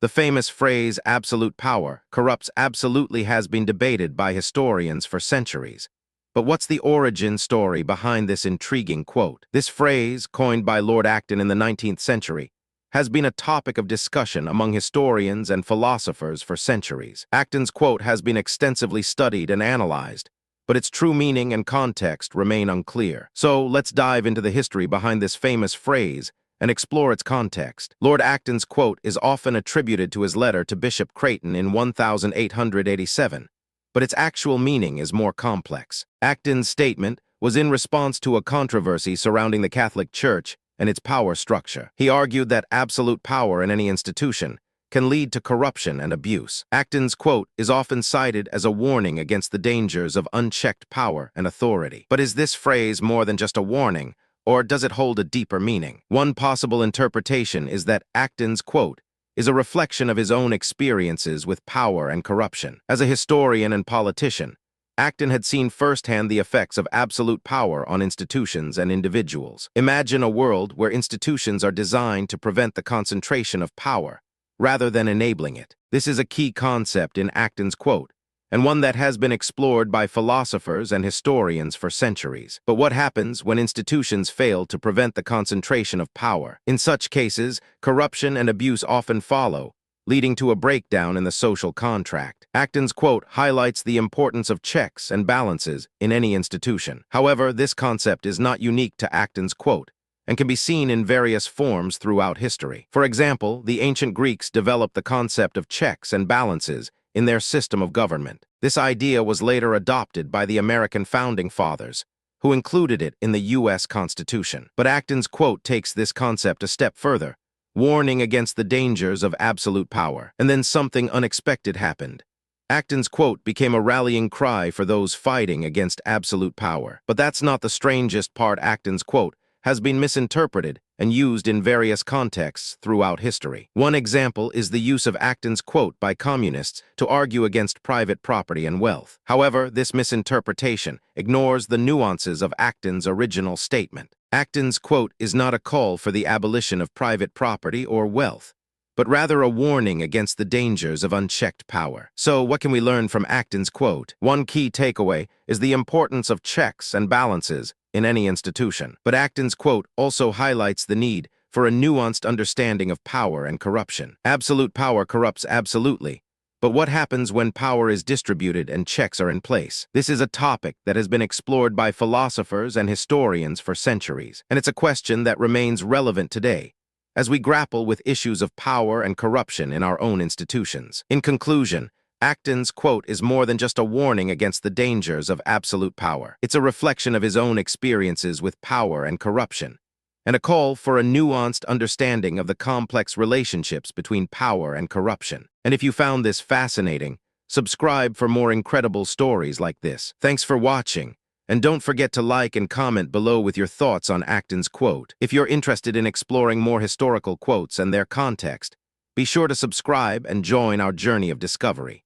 The famous phrase, absolute power corrupts absolutely, has been debated by historians for centuries. But what's the origin story behind this intriguing quote? This phrase, coined by Lord Acton in the 19th century, has been a topic of discussion among historians and philosophers for centuries. Acton's quote has been extensively studied and analyzed, but its true meaning and context remain unclear. So let's dive into the history behind this famous phrase and explore its context. Lord Acton's quote is often attributed to his letter to Bishop Creighton in 1887, but its actual meaning is more complex. Acton's statement was in response to a controversy surrounding the Catholic Church and its power structure. He argued that absolute power in any institution can lead to corruption and abuse. Acton's quote is often cited as a warning against the dangers of unchecked power and authority. But is this phrase more than just a warning, or does it hold a deeper meaning? One possible interpretation is that Acton's quote is a reflection of his own experiences with power and corruption. As a historian and politician, Acton had seen firsthand the effects of absolute power on institutions and individuals. Imagine a world where institutions are designed to prevent the concentration of power, rather than enabling it. This is a key concept in Acton's quote, and one that has been explored by philosophers and historians for centuries. But what happens when institutions fail to prevent the concentration of power? In such cases, corruption and abuse often follow, leading to a breakdown in the social contract. Acton's quote highlights the importance of checks and balances in any institution. However, this concept is not unique to Acton's quote and can be seen in various forms throughout history. For example, the ancient Greeks developed the concept of checks and balances in their system of government. This idea was later adopted by the American founding fathers, who included it in the U.S. Constitution. But Acton's quote takes this concept a step further, warning against the dangers of absolute power. And then something unexpected happened. Acton's quote became a rallying cry for those fighting against absolute power. But that's not the strangest part. Acton's quote has been misinterpreted and used in various contexts throughout history. One example is the use of Acton's quote by communists to argue against private property and wealth. However, this misinterpretation ignores the nuances of Acton's original statement. Acton's quote is not a call for the abolition of private property or wealth, but rather a warning against the dangers of unchecked power. So, what can we learn from Acton's quote? One key takeaway is the importance of checks and balances in any institution. But Acton's quote also highlights the need for a nuanced understanding of power and corruption. Absolute power corrupts absolutely, but what happens when power is distributed and checks are in place? This is a topic that has been explored by philosophers and historians for centuries, and it's a question that remains relevant today as we grapple with issues of power and corruption in our own institutions. In conclusion, Acton's quote is more than just a warning against the dangers of absolute power. It's a reflection of his own experiences with power and corruption, and a call for a nuanced understanding of the complex relationships between power and corruption. And if you found this fascinating, subscribe for more incredible stories like this. Thanks for watching, and don't forget to like and comment below with your thoughts on Acton's quote. If you're interested in exploring more historical quotes and their context, be sure to subscribe and join our journey of discovery.